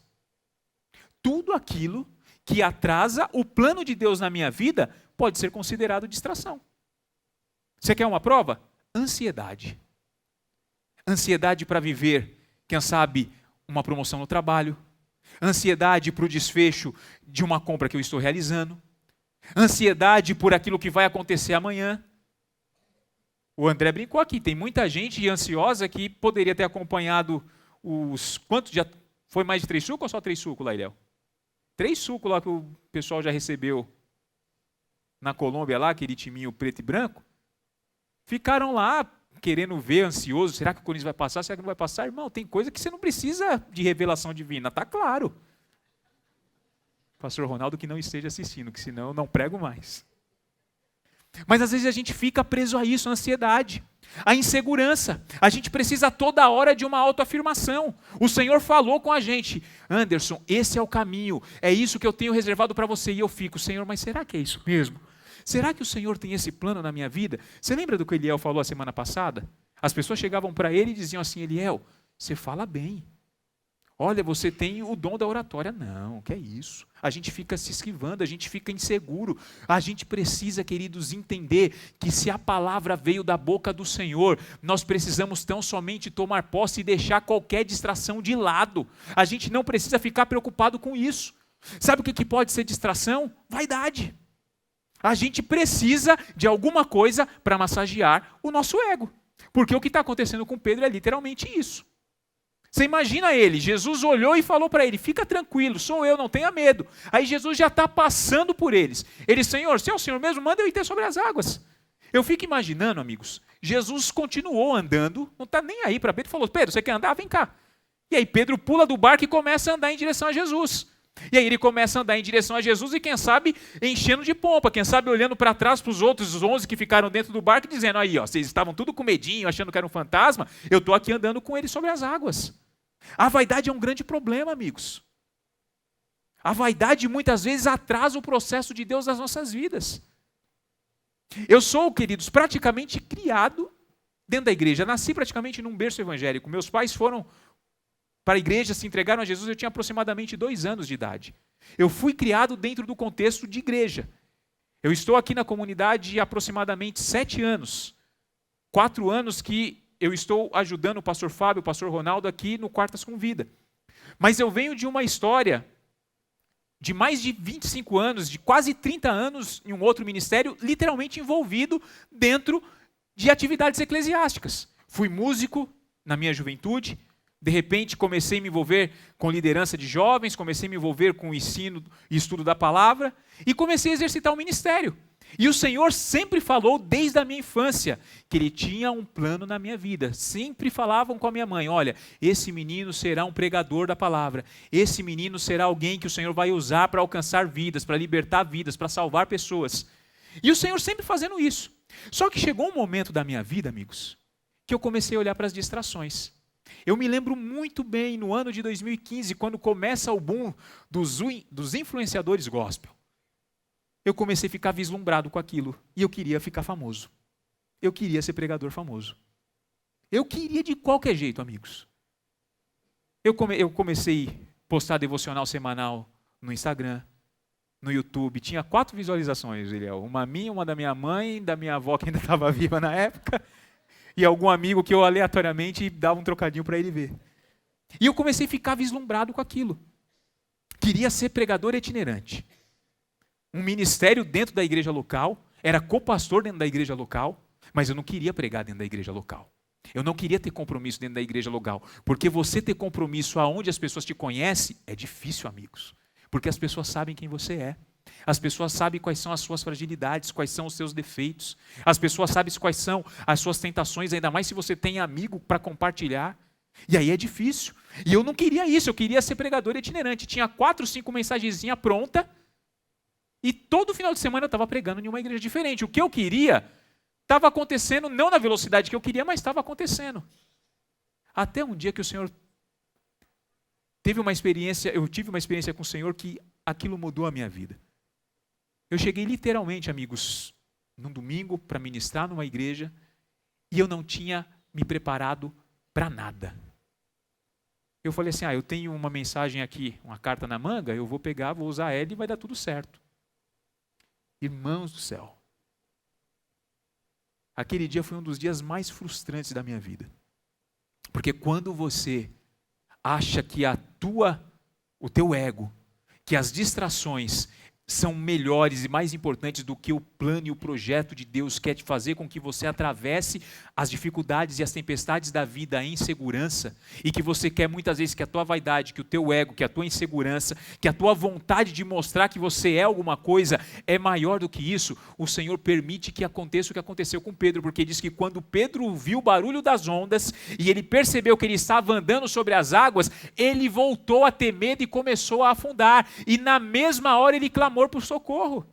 Tudo aquilo que atrasa o plano de Deus na minha vida pode ser considerado distração. Você quer uma prova? Ansiedade. Ansiedade para viver, quem sabe, uma promoção no trabalho. Ansiedade para o desfecho de uma compra que eu estou realizando. Ansiedade por aquilo que vai acontecer amanhã. O André brincou aqui, tem muita gente ansiosa que poderia ter acompanhado os... Quanto já... Foi mais de 3 sucos ou só 3 sucos lá, Ilhéu? 3 sucos lá que o pessoal já recebeu na Colômbia, lá, aquele timinho preto e branco. Ficaram lá querendo ver, ansioso, será que o Corinthians vai passar, será que não vai passar? Irmão, tem coisa que você não precisa de revelação divina, está claro. Pastor Ronaldo que não esteja assistindo, que senão eu não prego mais. Mas às vezes a gente fica preso a isso, a ansiedade, a insegurança. A gente precisa toda hora de uma autoafirmação. O Senhor falou com a gente, Anderson, esse é o caminho, é isso que eu tenho reservado para você. E eu fico, Senhor, mas será que é isso mesmo? Será que o Senhor tem esse plano na minha vida? Você lembra do que Eliel falou a semana passada? As pessoas chegavam para ele e diziam assim, Eliel, você fala bem. Olha, você tem o dom da oratória. Não, que é isso? A gente fica se esquivando, a gente fica inseguro. A gente precisa, queridos, entender que se a palavra veio da boca do Senhor, nós precisamos tão somente tomar posse e deixar qualquer distração de lado. A gente não precisa ficar preocupado com isso. Sabe o que pode ser distração? Vaidade. A gente precisa de alguma coisa para massagear o nosso ego. Porque o que está acontecendo com Pedro é literalmente isso. Você imagina ele, Jesus olhou e falou para ele, fica tranquilo, sou eu, não tenha medo. Aí Jesus já está passando por eles. Ele, Senhor, se é o Senhor mesmo, manda eu ir ter sobre as águas. Eu fico imaginando, amigos, Jesus continuou andando, não está nem aí para Pedro, falou, Pedro, você quer andar? Vem cá. E aí Pedro pula do barco e começa a andar em direção a Jesus. E aí ele começa a andar em direção a Jesus e quem sabe enchendo de pompa, quem sabe olhando para trás para os outros, os 11 que ficaram dentro do barco e dizendo, aí ó, vocês estavam tudo com medinho, achando que era um fantasma, eu estou aqui andando com ele sobre as águas. A vaidade é um grande problema, amigos. A vaidade muitas vezes atrasa o processo de Deus nas nossas vidas. Eu sou, queridos, praticamente criado dentro da igreja, nasci praticamente num berço evangélico, meus pais foram para a igreja, se entregaram a Jesus, eu tinha aproximadamente 2 anos de idade. Eu fui criado dentro do contexto de igreja. Eu estou aqui na comunidade há aproximadamente 7 anos. 4 anos que eu estou ajudando o pastor Fábio, o pastor Ronaldo aqui no Quartas com Vida. Mas eu venho de uma história de mais de 25 anos, de quase 30 anos em um outro ministério, literalmente envolvido dentro de atividades eclesiásticas. Fui músico na minha juventude. De repente comecei a me envolver com liderança de jovens, comecei a me envolver com o ensino e estudo da palavra e comecei a exercitar o ministério. E o Senhor sempre falou desde a minha infância que Ele tinha um plano na minha vida. Sempre falavam com a minha mãe, olha, esse menino será um pregador da palavra, esse menino será alguém que o Senhor vai usar para alcançar vidas, para libertar vidas, para salvar pessoas. E o Senhor sempre fazendo isso. Só que chegou um momento da minha vida, amigos, que eu comecei a olhar para as distrações. Eu me lembro muito bem no ano de 2015, quando começa o boom dos influenciadores gospel. Eu comecei a ficar vislumbrado com aquilo e eu queria ficar famoso. Eu queria ser pregador famoso. Eu queria de qualquer jeito, amigos. Eu comecei a postar devocional semanal no Instagram, no YouTube. Tinha 4 visualizações, Eliel. Uma minha, uma da minha mãe, da minha avó que ainda estava viva na época. E algum amigo que eu aleatoriamente dava um trocadinho para ele ver. E eu comecei a ficar vislumbrado com aquilo. Queria ser pregador itinerante. Um ministério dentro da igreja local, era copastor dentro da igreja local, mas eu não queria pregar dentro da igreja local. Eu não queria ter compromisso dentro da igreja local, porque você ter compromisso aonde as pessoas te conhecem é difícil, amigos, porque as pessoas sabem quem você é. As pessoas sabem quais são as suas fragilidades, quais são os seus defeitos. As pessoas sabem quais são as suas tentações, ainda mais se você tem amigo para compartilhar. E aí é difícil. E eu não queria isso, eu queria ser pregador itinerante. Tinha 4, 5 mensagenzinhas prontas e todo final de semana eu estava pregando em uma igreja diferente. O que eu queria estava acontecendo, não na velocidade que eu queria, mas estava acontecendo. Até um dia que o Senhor teve uma experiência, eu tive uma experiência com o Senhor que aquilo mudou a minha vida. Eu cheguei literalmente, amigos, num domingo para ministrar numa igreja e eu não tinha me preparado para nada. Eu falei assim, eu tenho uma mensagem aqui, uma carta na manga, eu vou pegar, vou usar ela e vai dar tudo certo. Irmãos do céu, aquele dia foi um dos dias mais frustrantes da minha vida. Porque quando você acha que o teu ego, que as distrações são melhores e mais importantes do que o plano e o projeto de Deus quer te fazer com que você atravesse as dificuldades e as tempestades da vida em segurança, e que você quer muitas vezes que a tua vaidade, que o teu ego, que a tua insegurança, que a tua vontade de mostrar que você é alguma coisa é maior do que isso, o Senhor permite que aconteça o que aconteceu com Pedro, porque diz que quando Pedro viu o barulho das ondas e ele percebeu que ele estava andando sobre as águas, ele voltou a ter medo e começou a afundar, e na mesma hora ele clamou por socorro.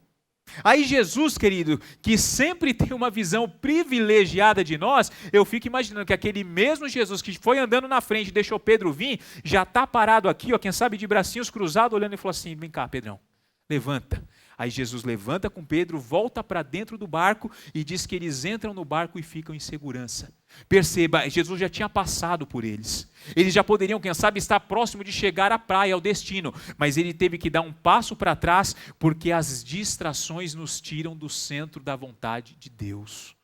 Aí Jesus, querido, que sempre tem uma visão privilegiada de nós, eu fico imaginando que aquele mesmo Jesus que foi andando na frente e deixou Pedro vir, já está parado aqui, quem sabe de bracinhos cruzados, olhando e falou assim, vem cá, Pedrão, levanta. Aí Jesus levanta com Pedro, volta para dentro do barco e diz que eles entram no barco e ficam em segurança. Perceba, Jesus já tinha passado por eles. Eles já poderiam, quem sabe, estar próximo de chegar à praia, ao destino. Mas ele teve que dar um passo para trás, porque as distrações nos tiram do centro da vontade de Deus.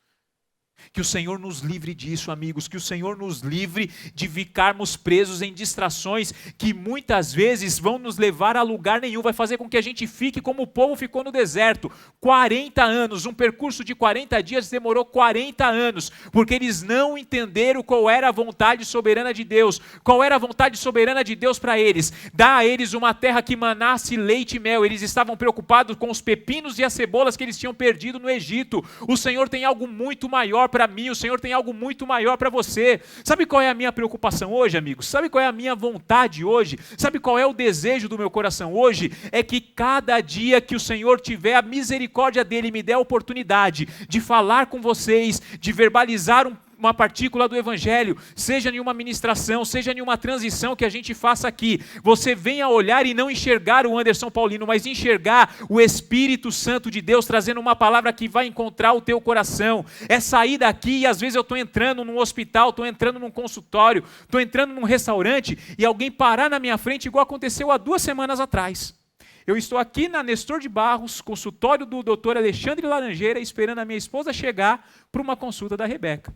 Que o Senhor nos livre disso, amigos, que o Senhor nos livre de ficarmos presos em distrações que muitas vezes vão nos levar a lugar nenhum, vai fazer com que a gente fique como o povo ficou no deserto, 40 anos, um percurso de 40 dias demorou 40 anos, porque eles não entenderam qual era a vontade soberana de Deus, qual era a vontade soberana de Deus para eles, dar a eles uma terra que manasse leite e mel, eles estavam preocupados com os pepinos e as cebolas que eles tinham perdido no Egito. O Senhor tem algo muito maior para mim, o Senhor tem algo muito maior para você. Sabe qual é a minha preocupação hoje, amigos? Sabe qual é a minha vontade hoje? Sabe qual é o desejo do meu coração hoje? É que cada dia que o Senhor tiver a misericórdia dele e me der a oportunidade de falar com vocês, de verbalizar uma partícula do Evangelho, seja em uma ministração, seja em uma transição que a gente faça aqui, você venha olhar e não enxergar o Anderson Paulino, mas enxergar o Espírito Santo de Deus trazendo uma palavra que vai encontrar o teu coração. É sair daqui e às vezes eu estou entrando num hospital, estou entrando num consultório, estou entrando num restaurante e alguém parar na minha frente igual aconteceu há 2 semanas atrás. Eu estou aqui na Nestor de Barros, consultório do Dr. Alexandre Laranjeira, esperando a minha esposa chegar para uma consulta da Rebeca.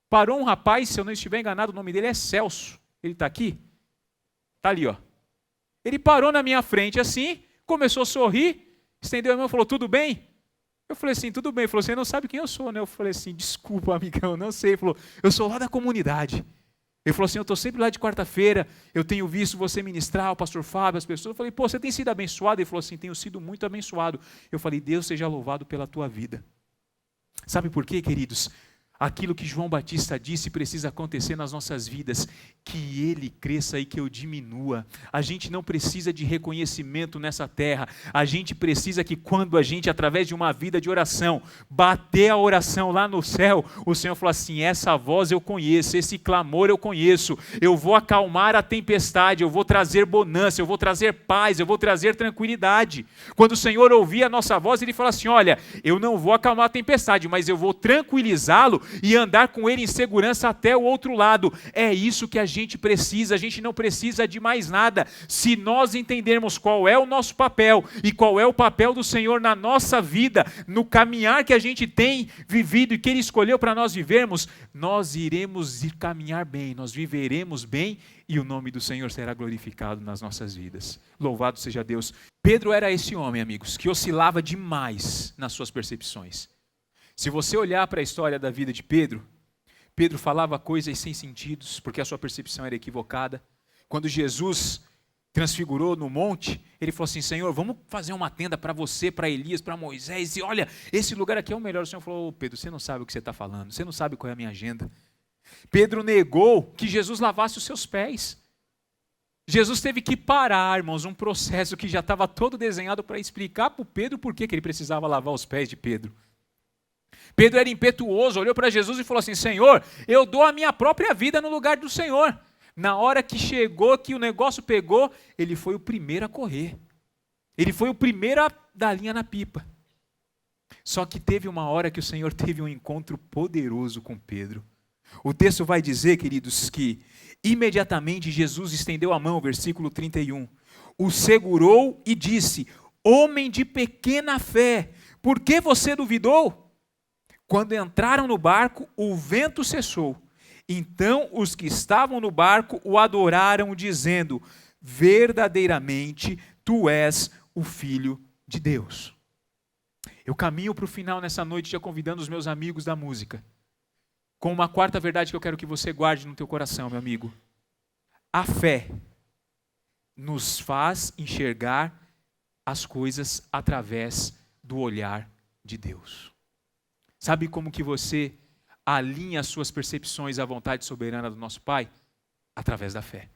Parou um rapaz, se eu não estiver enganado, o nome dele é Celso. Ele está aqui? Está ali, ó. Ele parou na minha frente assim, começou a sorrir, estendeu a mão e falou, tudo bem? Eu falei assim, tudo bem. Ele falou, você não sabe quem eu sou, né? Eu falei assim, desculpa, amigão, não sei. Ele falou, eu sou lá da comunidade. Ele falou assim, eu estou sempre lá de quarta-feira, eu tenho visto você ministrar, o pastor Fábio, as pessoas. Eu falei, pô, você tem sido abençoado? Ele falou assim, tenho sido muito abençoado. Eu falei, Deus seja louvado pela tua vida. Sabe por quê, queridos? Aquilo que João Batista disse precisa acontecer nas nossas vidas, que ele cresça e que eu diminua. A gente não precisa de reconhecimento nessa terra, a gente precisa que quando a gente, através de uma vida de oração, bater a oração lá no céu, o Senhor falou assim, essa voz eu conheço, esse clamor eu conheço, eu vou acalmar a tempestade, eu vou trazer bonança, eu vou trazer paz, eu vou trazer tranquilidade. Quando o Senhor ouvir a nossa voz, ele fala assim, olha, eu não vou acalmar a tempestade, mas eu vou tranquilizá-lo, e andar com Ele em segurança até o outro lado. É isso que a gente não precisa de mais nada. Se nós entendermos qual é o nosso papel e qual é o papel do Senhor na nossa vida, no caminhar que a gente tem vivido e que Ele escolheu para nós vivermos, nós iremos caminhar bem, nós viveremos bem e o nome do Senhor será glorificado nas nossas vidas. Louvado seja Deus. Pedro era esse homem, amigos, que oscilava demais nas suas percepções. Se você olhar para a história da vida de Pedro, Pedro falava coisas sem sentidos, porque a sua percepção era equivocada. Quando Jesus transfigurou no monte, ele falou assim: Senhor, vamos fazer uma tenda para você, para Elias, para Moisés, e olha, esse lugar aqui é o melhor. O Senhor falou: Pedro, você não sabe o que você está falando, você não sabe qual é a minha agenda. Pedro negou que Jesus lavasse os seus pés. Jesus teve que parar, irmãos, um processo que já estava todo desenhado para explicar para o Pedro por que ele precisava lavar os pés de Pedro. Pedro era impetuoso, olhou para Jesus e falou assim: Senhor, eu dou a minha própria vida no lugar do Senhor. Na hora que chegou, que o negócio pegou, ele foi o primeiro a correr. Ele foi o primeiro a dar linha na pipa. Só que teve uma hora que o Senhor teve um encontro poderoso com Pedro. O texto vai dizer, queridos, que imediatamente Jesus estendeu a mão, versículo 31. O segurou e disse: homem de pequena fé, por que você duvidou? Quando entraram no barco, o vento cessou. Então os que estavam no barco o adoraram, dizendo: verdadeiramente tu és o Filho de Deus. Eu caminho para o final nessa noite já convidando os meus amigos da música com uma quarta verdade que eu quero que você guarde no teu coração, meu amigo. A fé nos faz enxergar as coisas através do olhar de Deus. Sabe como que você alinha as suas percepções à vontade soberana do nosso Pai? Através da fé.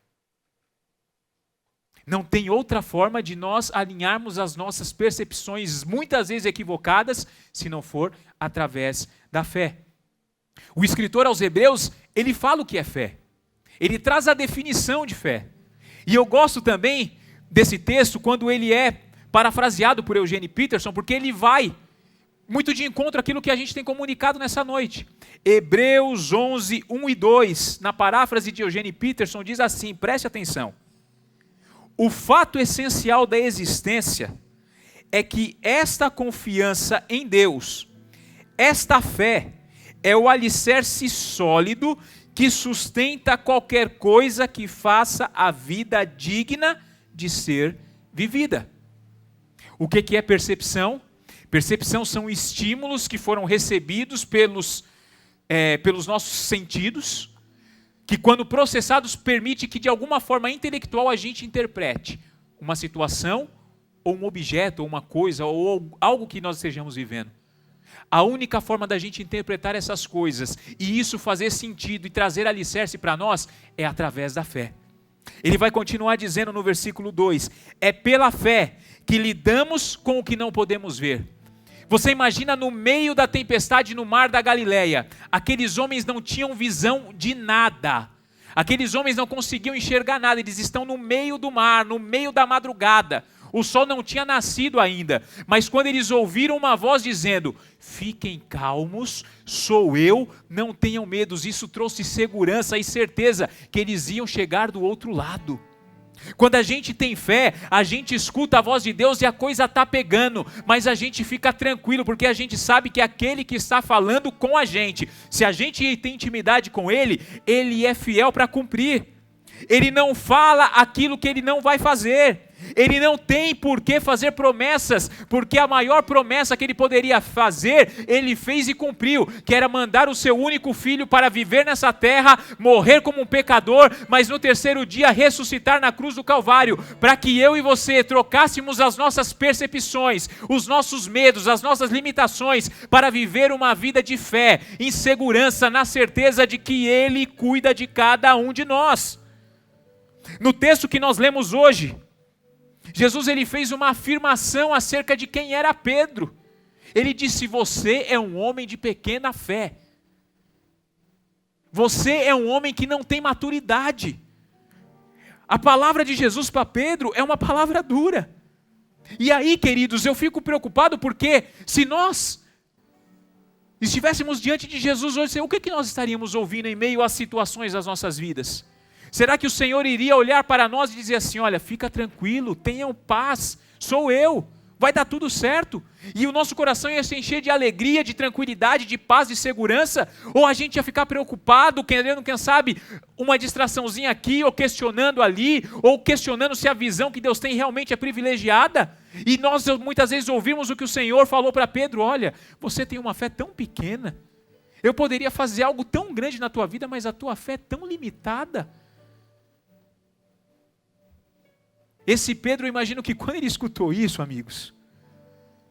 Não tem outra forma de nós alinharmos as nossas percepções, muitas vezes equivocadas, se não for através da fé. O escritor aos Hebreus, ele fala o que é fé. Ele traz a definição de fé. E eu gosto também desse texto quando ele é parafraseado por Eugene Peterson, porque ele vai muito de encontro àquilo que a gente tem comunicado nessa noite. Hebreus 11, 1 e 2, na paráfrase de Eugene Peterson, diz assim, preste atenção. O fato essencial da existência é que esta confiança em Deus, esta fé, é o alicerce sólido que sustenta qualquer coisa que faça a vida digna de ser vivida. O que é percepção? Percepção são estímulos que foram recebidos pelos nossos sentidos, que quando processados permite que de alguma forma intelectual a gente interprete uma situação, ou um objeto, ou uma coisa, ou algo que nós estejamos vivendo. A única forma da gente interpretar essas coisas e isso fazer sentido e trazer alicerce para nós é através da fé. Ele vai continuar dizendo no versículo 2, é pela fé que lidamos com o que não podemos ver. Você imagina no meio da tempestade no mar da Galileia, aqueles homens não tinham visão de nada, aqueles homens não conseguiam enxergar nada, eles estão no meio do mar, no meio da madrugada, o sol não tinha nascido ainda, mas quando eles ouviram uma voz dizendo, fiquem calmos, sou eu, não tenham medo, isso trouxe segurança e certeza que eles iam chegar do outro lado. Quando a gente tem fé, a gente escuta a voz de Deus e a coisa está pegando, mas a gente fica tranquilo, porque a gente sabe que aquele que está falando com a gente, se a gente tem intimidade com Ele, Ele é fiel para cumprir. Ele não fala aquilo que Ele não vai fazer. Ele não tem por que fazer promessas, porque a maior promessa que Ele poderia fazer, Ele fez e cumpriu, que era mandar o seu único filho para viver nessa terra, morrer como um pecador, mas no terceiro dia ressuscitar na cruz do Calvário, para que eu e você trocássemos as nossas percepções, os nossos medos, as nossas limitações, para viver uma vida de fé, em segurança, na certeza de que Ele cuida de cada um de nós. No texto que nós lemos hoje, Jesus ele fez uma afirmação acerca de quem era Pedro. Ele disse, você é um homem de pequena fé. Você é um homem que não tem maturidade. A palavra de Jesus para Pedro é uma palavra dura. E aí, queridos, eu fico preocupado porque se nós E estivéssemos diante de Jesus hoje, o que nós estaríamos ouvindo em meio às situações das nossas vidas? Será que o Senhor iria olhar para nós e dizer assim, olha, fica tranquilo, tenham paz, sou eu, vai dar tudo certo? E o nosso coração ia se encher de alegria, de tranquilidade, de paz, de segurança? Ou a gente ia ficar preocupado, querendo, quem sabe, uma distraçãozinha aqui, ou questionando ali, ou questionando se a visão que Deus tem realmente é privilegiada? E nós muitas vezes ouvimos o que o Senhor falou para Pedro, olha, você tem uma fé tão pequena, eu poderia fazer algo tão grande na tua vida, mas a tua fé é tão limitada. Esse Pedro, eu imagino que quando ele escutou isso, amigos,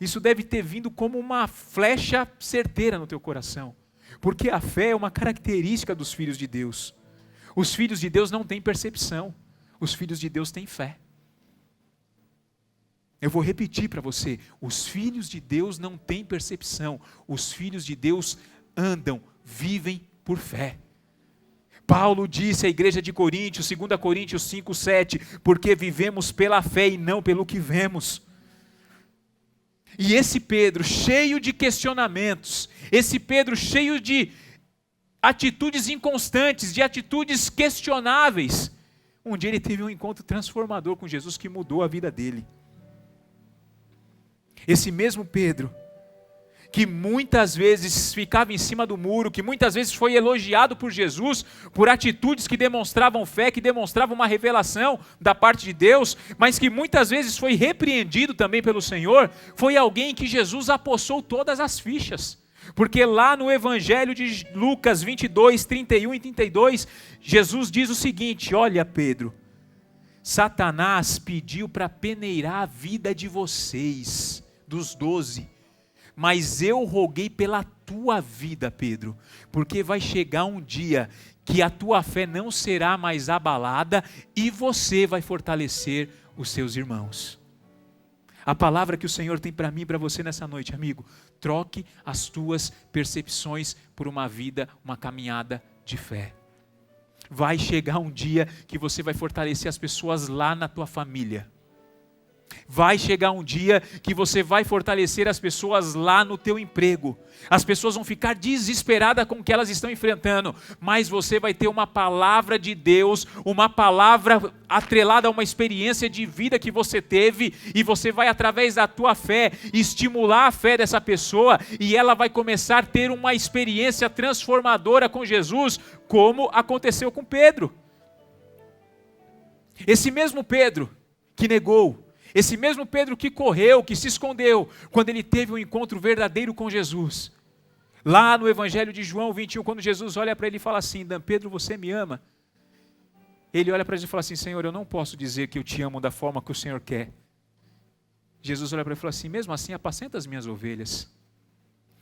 isso deve ter vindo como uma flecha certeira no teu coração. Porque a fé é uma característica dos filhos de Deus. Os filhos de Deus não têm percepção. Os filhos de Deus têm fé. Eu vou repetir para você. Os filhos de Deus não têm percepção. Os filhos de Deus andam, vivem por fé. Paulo disse à igreja de Coríntios, 2 Coríntios 5:7, porque vivemos pela fé e não pelo que vemos. E esse Pedro, cheio de questionamentos, esse Pedro cheio de atitudes inconstantes, de atitudes questionáveis, um dia ele teve um encontro transformador com Jesus que mudou a vida dele. Esse mesmo Pedro, que muitas vezes ficava em cima do muro, que muitas vezes foi elogiado por Jesus, por atitudes que demonstravam fé, que demonstravam uma revelação da parte de Deus, mas que muitas vezes foi repreendido também pelo Senhor, foi alguém que Jesus apossou todas as fichas. Porque lá no Evangelho de Lucas 22, 31 e 32, Jesus diz o seguinte, olha Pedro, Satanás pediu para peneirar a vida de vocês, dos 12, mas eu roguei pela tua vida, Pedro, porque vai chegar um dia que a tua fé não será mais abalada e você vai fortalecer os seus irmãos. A palavra que o Senhor tem para mim e para você nessa noite, amigo, troque as tuas percepções por uma vida, uma caminhada de fé. Vai chegar um dia que você vai fortalecer as pessoas lá na tua família. Vai chegar um dia que você vai fortalecer as pessoas lá no teu emprego. As pessoas vão ficar desesperadas com o que elas estão enfrentando, mas você vai ter uma palavra de Deus, uma palavra atrelada a uma experiência de vida que você teve, e você vai, através da tua fé, estimular a fé dessa pessoa, e ela vai começar a ter uma experiência transformadora com Jesus, como aconteceu com Pedro. Esse mesmo Pedro que negou, esse mesmo Pedro que correu, que se escondeu, quando ele teve um encontro verdadeiro com Jesus. Lá no Evangelho de João 21, quando Jesus olha para ele e fala assim, Pedro, você me ama? Ele olha para ele e fala assim, Senhor, eu não posso dizer que eu te amo da forma que o Senhor quer. Jesus olha para ele e fala assim, mesmo assim, apacenta as minhas ovelhas.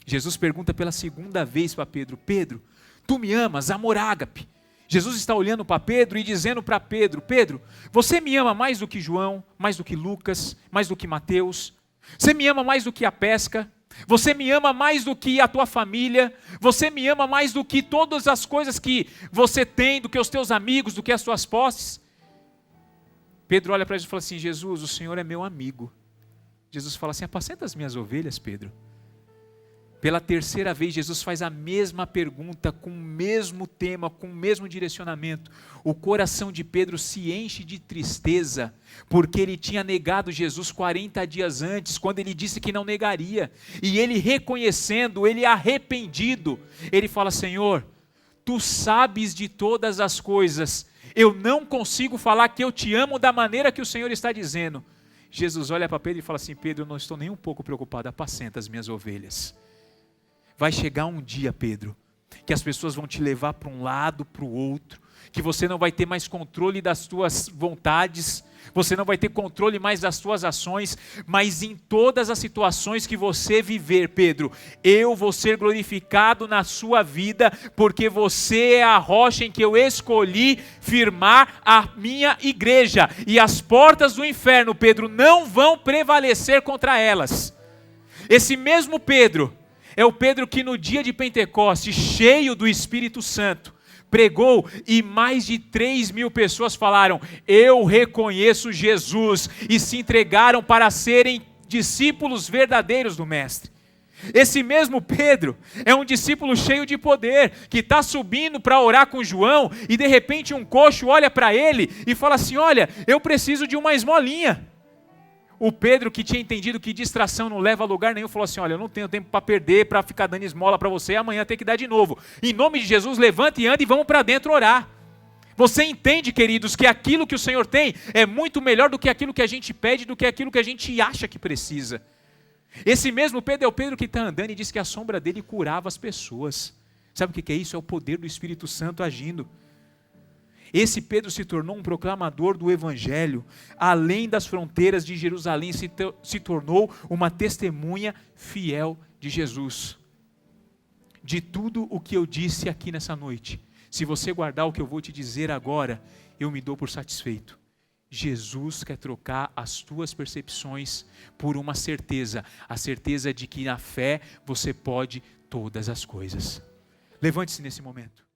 Jesus pergunta pela segunda vez para Pedro, Pedro, tu me amas, amor ágape? Jesus está olhando para Pedro e dizendo para Pedro, Pedro, você me ama mais do que João, mais do que Lucas, mais do que Mateus? Você me ama mais do que a pesca? Você me ama mais do que a tua família? Você me ama mais do que todas as coisas que você tem, do que os teus amigos, do que as tuas posses? Pedro olha para Jesus e fala assim, Jesus, o Senhor é meu amigo. Jesus fala assim, apacenta as minhas ovelhas, Pedro. Pela terceira vez, Jesus faz a mesma pergunta, com o mesmo tema, com o mesmo direcionamento. O coração de Pedro se enche de tristeza, porque ele tinha negado Jesus 40 dias antes, quando ele disse que não negaria. E ele reconhecendo, ele arrependido, ele fala, Senhor, tu sabes de todas as coisas, eu não consigo falar que eu te amo da maneira que o Senhor está dizendo. Jesus olha para Pedro e fala assim, Pedro, eu não estou nem um pouco preocupado, apacenta as minhas ovelhas. Vai chegar um dia, Pedro, que as pessoas vão te levar para um lado, para o outro, que você não vai ter mais controle das tuas vontades, você não vai ter controle mais das tuas ações, mas em todas as situações que você viver, Pedro, eu vou ser glorificado na sua vida, porque você é a rocha em que eu escolhi firmar a minha igreja, e as portas do inferno, Pedro, não vão prevalecer contra elas. Esse mesmo Pedro é o Pedro que no dia de Pentecostes, cheio do Espírito Santo, pregou e mais de 3.000 pessoas falaram, eu reconheço Jesus, e se entregaram para serem discípulos verdadeiros do Mestre. Esse mesmo Pedro é um discípulo cheio de poder, que está subindo para orar com João, e de repente um coxo olha para ele e fala assim: olha, eu preciso de uma esmolinha. O Pedro, que tinha entendido que distração não leva a lugar nenhum, falou assim: olha, eu não tenho tempo para perder, para ficar dando esmola para você, amanhã tem que dar de novo. Em nome de Jesus, levanta e anda e vamos para dentro orar. Você entende, queridos, que aquilo que o Senhor tem é muito melhor do que aquilo que a gente pede, do que aquilo que a gente acha que precisa. Esse mesmo Pedro é o Pedro que está andando e diz que a sombra dele curava as pessoas. Sabe o que é isso? É o poder do Espírito Santo agindo. Esse Pedro se tornou um proclamador do Evangelho. Além das fronteiras de Jerusalém, se tornou uma testemunha fiel de Jesus. De tudo o que eu disse aqui nessa noite, se você guardar o que eu vou te dizer agora, eu me dou por satisfeito. Jesus quer trocar as tuas percepções por uma certeza, a certeza de que na fé você pode todas as coisas. Levante-se nesse momento.